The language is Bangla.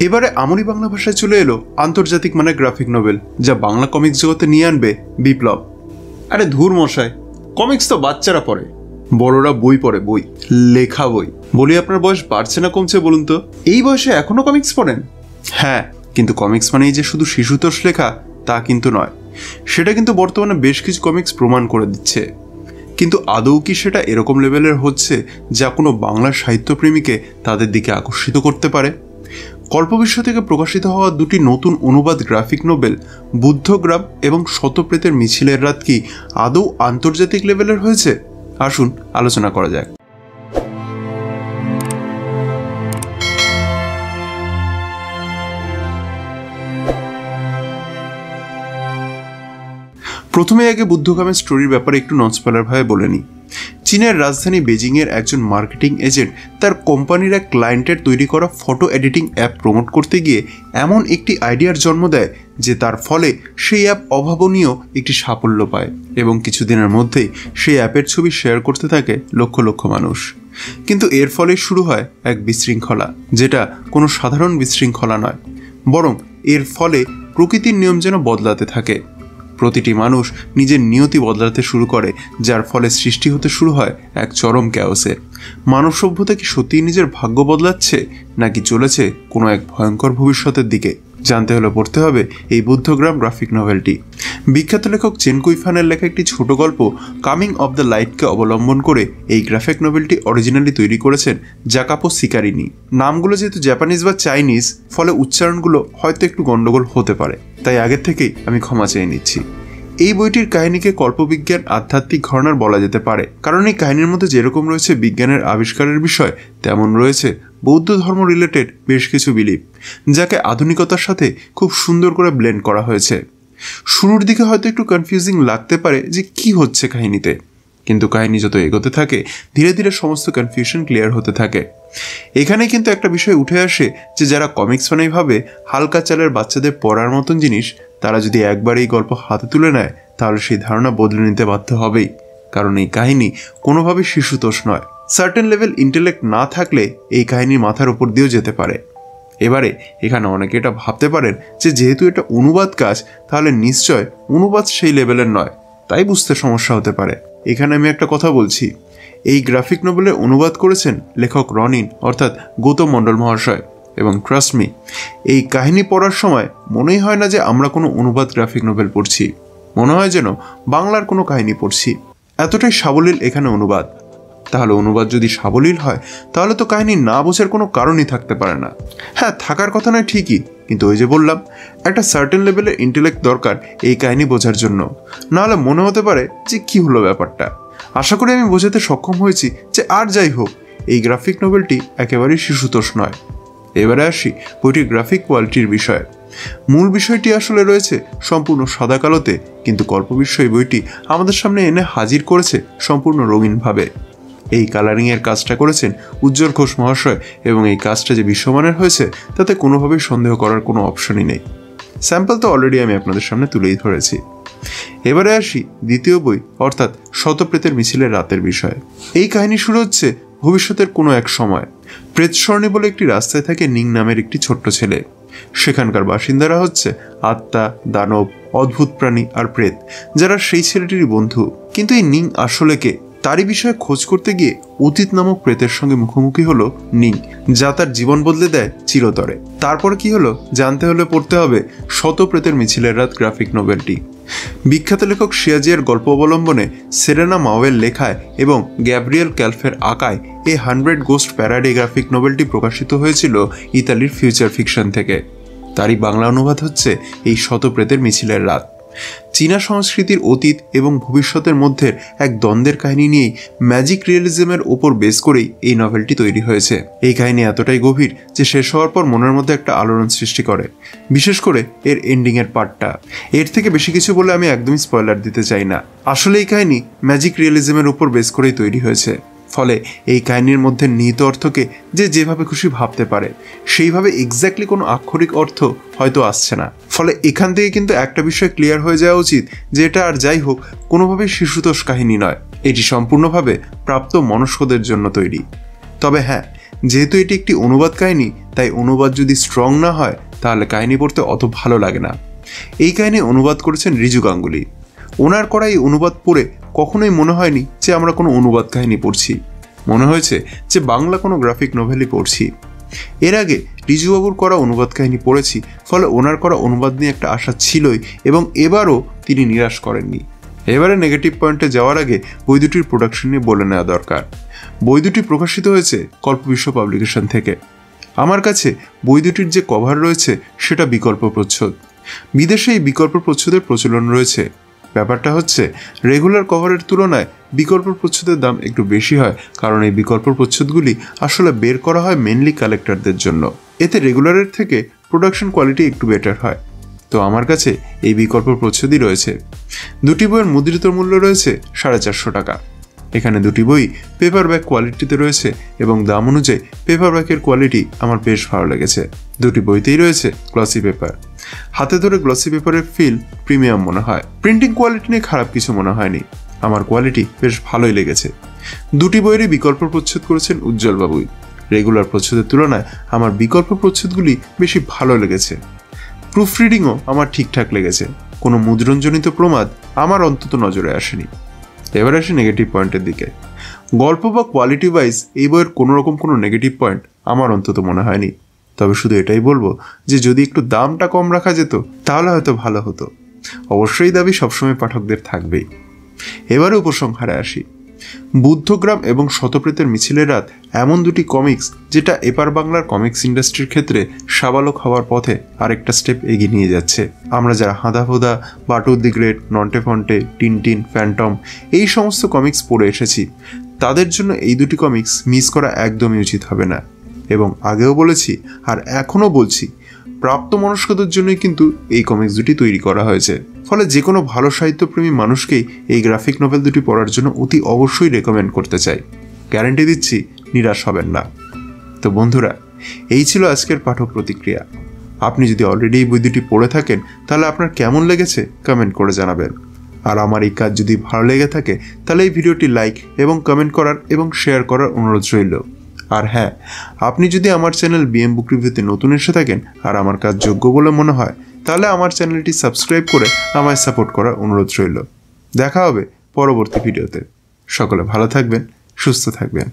এবারে আমরি বাংলা ভাষায় চলে এলো আন্তর্জাতিক মানের গ্রাফিক নোভেল, যা বাংলা কমিক্স জগতে নিয়ে আনবে বিপ্লব। আরে ধুর মশাই, কমিক্স তো বাচ্চারা পড়ে, বড়রা বই পড়ে, বই, লেখা বই। বলি আপনার বয়স বাড়ছে না কমছে বলুন তো? এই বয়সে এখনো কমিক্স পড়েন? হ্যাঁ, কিন্তু কমিক্স মানেই যে শুধু শিশুতোষ লেখা তা কিন্তু নয়। সেটা কিন্তু বর্তমানে বেশ কিছু কমিক্স প্রমাণ করে দিচ্ছে। কিন্তু আদৌ কি সেটা এরকম লেভেলের হচ্ছে যা কোনো বাংলা সাহিত্যপ্রেমীকে তাদের দিকে আকর্ষিত করতে পারে? কল্পবিশ্ব থেকে প্রকাশিত হওয়া দুটি নতুন অনুবাদ গ্রাফিক নোবেল বুদ্ধগ্রাম এবং শতপ্রেতের মিছিলের রাত কি আদৌ আন্তর্জাতিক লেভেলের হয়েছে? আসুন আলোচনা করা যাক। প্রথমে আগে বুদ্ধগ্রামের স্টোরির ব্যাপারে একটু নন স্পয়লার ভাবে বলে নিই। চীনের রাজধানী বেজিংয়ের একজন মার্কেটিং এজেন্ট তার কোম্পানির এক ক্লায়েন্টের তৈরি করা ফটো এডিটিং অ্যাপ প্রমোট করতে গিয়ে এমন একটি আইডিয়ার জন্ম দেয় যে তার ফলে সেই অ্যাপ অভাবনীয় একটি সাফল্য পায় এবং কিছুদিনের মধ্যেই সেই অ্যাপের ছবি শেয়ার করতে থাকে লক্ষ লক্ষ মানুষ। কিন্তু এর ফলে শুরু হয় এক বিশৃঙ্খলা, যেটা কোনো সাধারণ বিশৃঙ্খলা নয়, বরং এর ফলে প্রকৃতির নিয়ম যেন বদলাতে থাকে। প্রতিটি মানুষ নিজের নিয়তি বদলাতে শুরু করে, যার ফলে সৃষ্টি হতে শুরু হয় এক চরম ক্যাওসের। মানব সভ্যতা কি সত্যিই নিজের ভাগ্য বদলাচ্ছে, নাকি চলেছে কোনো এক ভয়ঙ্কর ভবিষ্যতের দিকে? জানতে হলে পড়তে হবে এই বুদ্ধগ্রাম গ্রাফিক নভেলটি। বিখ্যাত লেখক চেন কুইফানের লেখা একটি ছোট গল্প কামিং অফ দ্য লাইটকে অবলম্বন করে এই গ্রাফিক নভেলটি অরিজিনালি তৈরি করেছেন জাকাপো সিকারিনি। নামগুলো যেহেতু জাপানিজ বা চাইনিজ, ফলে উচ্চারণগুলো হয়তো একটু গন্ডগোল হতে পারে, তাই আগের থেকেই আমি ক্ষমা চেয়ে নিচ্ছি। এই বইটির কাহিনীকে কল্পবিজ্ঞান আধ্যাত্মিক ঘরানার বলা যেতে পারে, কারণ এই কাহিনীর মধ্যে যেরকম রয়েছে বিজ্ঞানের আবিষ্কারের বিষয়, তেমন রয়েছে বৌদ্ধ ধর্ম রিলেটেড বেশ কিছু বিলিভ, যাকে আধুনিকতার সাথে খুব সুন্দর করে ব্লেন্ড করা হয়েছে। শুরুর দিকে হয়তো একটু কনফিউজিং লাগতে পারে যে কি হচ্ছে কাহিনীতে, কিন্তু কাহিনী যত এগোতে থাকে ধীরে ধীরে সমস্ত কনফিউশন ক্লিয়ার হতে থাকে। এখানে কিন্তু একটা বিষয় উঠে আসে যে যারা কমিক্স মানেই ভাবে হালকা চালের বাচ্চাদের পড়ার মতন জিনিস, তারা যদি একবার এই গল্প হাতে তুলে নেয় তাহলে সেই ধারণা বদলে নিতে বাধ্য হবেই, কারণ এই কাহিনী কোনোভাবেই শিশুতোষ নয়। সার্টেন লেভেল ইন্টেলেক্ট না থাকলে এই কাহিনীর মাথার উপর দিয়েও যেতে পারে। এবারে এখানে অনেকে এটা ভাবতে পারেন যে যেহেতু এটা অনুবাদ কাজ, তাহলে নিশ্চয় অনুবাদ সেই লেভেলের নয়, তাই বুঝতে সমস্যা হতে পারে। এখানে আমি একটা কথা বলছি, এই গ্রাফিক নোভেলের অনুবাদ করেছেন লেখক রনিন অর্থাৎ গৌতম মণ্ডল মহাশয়, এবং ট্রাস্ট মি, এই কাহিনী পড়ার সময় মনেই হয় না যে আমরা কোনো অনুবাদ গ্রাফিক নোভেল পড়ছি, মনে হয় যেন বাংলার কোনো কাহিনী পড়ছি। এতটাই সাবলীল এখানে অনুবাদ। তাহলে অনুবাদ যদি সাবলীল হয় তাহলে তো কাহিনী না বোঝার কোনো কারণই থাকতে পারে না। হ্যাঁ, থাকার কথা নয় ঠিকই, কিন্তু ওই যে বললাম, একটা সার্টেন লেভেলের ইন্টেলেক্ট দরকার এই কাহিনী বোঝার জন্য, নাহলে মনে হতে পারে যে কি হলো ব্যাপারটা। আশা করি আমি বোঝাতে সক্ষম হয়েছি যে আর যাই হোক, এই গ্রাফিক নোভেলটি একেবারেই শিশুতোষ নয়। এবারে আসি বইটির গ্রাফিক কোয়ালিটির বিষয়ে। মূল বিষয়টি আসলে রয়েছে সম্পূর্ণ সাদা কালোতে, কিন্তু কল্পবিশ্ব এই বইটি আমাদের সামনে এনে হাজির করেছে সম্পূর্ণ রঙিনভাবে। এই কালারিংয়ের কাজটা করেছেন উজ্জ্বল ঘোষ মহাশয়, এবং এই কাজটা যে বিশ্বমানের হয়েছে তাতে কোনোভাবেই সন্দেহ করার কোনো অপশনই নেই। স্যাম্পল তো অলরেডি আমি আপনাদের সামনে তুলেই ধরেছি। এবারে আসি দ্বিতীয় বই অর্থাৎ শতপ্রেতের মিছিলের রাতের বিষয়ে। এই কাহিনী শুরু হচ্ছে ভবিষ্যতের কোনো এক সময়। প্রেতস্বর্ণী বলে একটি রাস্তায় থাকে নিং নামের একটি ছোট্ট ছেলে। সেখানকার বাসিন্দারা হচ্ছে আত্মা, দানব, অদ্ভুত প্রাণী আর প্রেত, যারা সেই ছেলেটিরই বন্ধু। কিন্তু এই নিং আসলে কে, তারই বিষয়ে খোঁজ করতে গিয়ে অতীত নামক প্রেতের সঙ্গে মুখোমুখি হলো নিং, যা তার জীবন বদলে দেয় চিরতরে। তারপর কি হলো জানতে হলে পড়তে হবে শতপ্রেতের মিছিলের রাত গ্রাফিক নোভেলটি। বিখ্যাত লেখক শিয়াজিয়ার গল্প অবলম্বনে সেরেনা মাওয়ের লেখায় এবং গ্যাব্রিয়েল ক্যালফের আঁকায় এই 100 গোস্ট প্যারাডি গ্রাফিক নোভেলটি প্রকাশিত হয়েছিল ইতালির ফিউচার ফিকশন থেকে। তারই বাংলা অনুবাদ হচ্ছে এই শতপ্রেতের মিছিলের রাত। চীনা সংস্কৃতির অতীত এবং ভবিষ্যতের মধ্যে এক দ্বন্দ্বের কাহিনী নিয়েই ম্যাজিক রিয়েলিজমের ওপর বেস করেই এই নভেলটি তৈরি হয়েছে। এই কাহিনী এতটাই গভীর যে শেষ হওয়ার পর মনের মধ্যে একটা আলোড়ন সৃষ্টি করে, বিশেষ করে এর এন্ডিংয়ের পার্টটা। এর থেকে বেশি কিছু বলে আমি একদমই স্পয়লার দিতে চাই না। আসলে এই কাহিনী ম্যাজিক রিয়েলিজমের উপর বেস করেই তৈরি হয়েছে, ফলে এই কাহিনীর মধ্যে নিহিত অর্থকে যে যেভাবে খুশি ভাবতে পারে, সেইভাবে এক্স্যাক্টলি কোনো আক্ষরিক অর্থ হয়তো আসছে না। ফলে এখান থেকে কিন্তু একটা বিষয় ক্লিয়ার হয়ে যাওয়া উচিত যে এটা আর যাই হোক কোনোভাবেই শিশুতোষ কাহিনী নয়, এটি সম্পূর্ণভাবে প্রাপ্ত মনস্কদের জন্য তৈরি। তবে হ্যাঁ, যেহেতু এটি একটি অনুবাদ কাহিনী, তাই অনুবাদ যদি স্ট্রং না হয় তাহলে কাহিনী পড়তে অত ভালো লাগে না। এই কাহিনী অনুবাদ করেছেন রিজু গাঙ্গুলি। ওনার করা এই অনুবাদ পড়ে কখনোই মনে হয়নি যে আমরা কোনো অনুবাদ কাহিনী পড়ছি, মনে হয়েছে যে বাংলা কোনো গ্রাফিক নোভেলই পড়ছি। এর আগে রিজুবাবুর করা অনুবাদ কাহিনী পড়েছি, ফলে ওনার করা অনুবাদ নিয়ে একটা আশা ছিলই এবং এবারও তিনি নিরাশ করেননি। এবারে নেগেটিভ পয়েন্টে যাওয়ার আগে বই দুটির প্রোডাকশন নিয়ে বলে নেওয়া দরকার। বই দুটি প্রকাশিত হয়েছে কল্পবিশ্ব পাবলিকেশন থেকে। আমার কাছে বই দুটির যে কভার রয়েছে সেটা বিকল্প প্রচ্ছদ। বিদেশে এই বিকল্প প্রচ্ছদের প্রচলন রয়েছে। ব্যাপারটা হচ্ছে রেগুলার কভারের তুলনায় বিকল্প প্রচ্ছদের দাম একটু বেশি হয়, কারণ এই বিকল্প প্রচ্ছদগুলি আসলে বের করা হয় মেনলি কালেক্টরদের জন্য। এতে রেগুলারের থেকে প্রোডাকশন কোয়ালিটি একটু বেটার হয়। তো আমার কাছে এই বিকল্প প্রচ্ছদই রয়েছে। দুটি বইয়ের মুদ্রিত মূল্য রয়েছে 450 টাকা। এখানে দুটি বই পেপার ব্যাক কোয়ালিটিতে রয়েছে এবং দাম অনুযায়ী পেপার ব্যাকের কোয়ালিটি আমার বেশ ভালো লেগেছে। দুটি বইতেই রয়েছে গ্লসি পেপার। হাতে ধরে গ্লসি পেপারের ফিল প্রিমিয়াম মনে হয়। প্রিন্টিং কোয়ালিটি নিয়ে খারাপ কিছু মনে হয়নি, আমার কোয়ালিটি বেশ ভালোই লেগেছে। দুটি বইয়েরই বিকল্প প্রচ্ছদ করেছেন উজ্জ্বল বাবুই। রেগুলার প্রচ্ছদের তুলনায় আমার বিকল্প প্রচ্ছদগুলি বেশি ভালো লেগেছে। প্রুফ রিডিংও আমার ঠিকঠাক লেগেছে। কোনো মুদ্রণজনিত প্রমাদ আমার অন্তত নজরে আসেনি। এবার আসি নেগেটিভ পয়েন্টের দিকে। গল্প বা কোয়ালিটি ওয়াইজ এই বইয়ের কোনোরকম কোনো নেগেটিভ পয়েন্ট আমার অন্তত মনে হয়নি। তবে শুধু এটাই বলবো যে যদি একটু দামটা কম রাখা যেত তাহলে হয়তো ভালো হতো। অবশ্যই দাবি সবসময় পাঠকদের থাকবেই। এবারে উপসংহারে আসি। বুদ্ধগ্রাম এবং শতপ্রেতের মিছিলের রাত এমন দুটি কমিক্স যেটা এপার বাংলার কমিক্স ইন্ডাস্ট্রির ক্ষেত্রে সাবালক হওয়ার পথে আরেকটা স্টেপ এগিয়ে নিয়ে যাচ্ছে। আমরা যারা Handa Bhonda, Batul the great, Nonte Phonte, Tintin, Phantom এই সমস্ত কমিক্স পড়ে এসেছি, তাদের জন্য এই দুটি কমিক্স মিস করা একদমই উচিত হবে না। এবং আগেও বলেছি আর এখনও বলছি, প্রাপ্তবয়স্কদের জন্যই কিন্তু এই কমিক্স দুটি তৈরি করা হয়েছে। ফলে যে কোনো ভালো সাহিত্যপ্রেমী মানুষকেই এই গ্রাফিক নোভেল দুটি পড়ার জন্য অতি অবশ্যই রেকমেন্ড করতে চাই। গ্যারান্টি দিচ্ছি নিরাশ হবেন না। তো বন্ধুরা, এই ছিল আজকের পাঠক প্রতিক্রিয়া। আপনি যদি অলরেডি এই বই দুটি পড়ে থাকেন তাহলে আপনার কেমন লেগেছে কমেন্ট করে জানাবেন। আর আমার এই কাজ যদি ভালো লেগে থাকে তাহলে এই ভিডিওটি লাইক এবং কমেন্ট করার এবং শেয়ার করার অনুরোধ রইল। আর হ্যাঁ, আপনি যদি আমার চ্যানেল বিএম বুক রিভিউতে নতুন এসে থাকেন আর আমার কাজ যোগ্য বলে মনে হয় তাহলে আমার চ্যানেলটি সাবস্ক্রাইব করে আমায় সাপোর্ট করার অনুরোধ রইল। দেখা হবে পরবর্তী ভিডিওতে। সকলে ভালো থাকবেন, সুস্থ থাকবেন।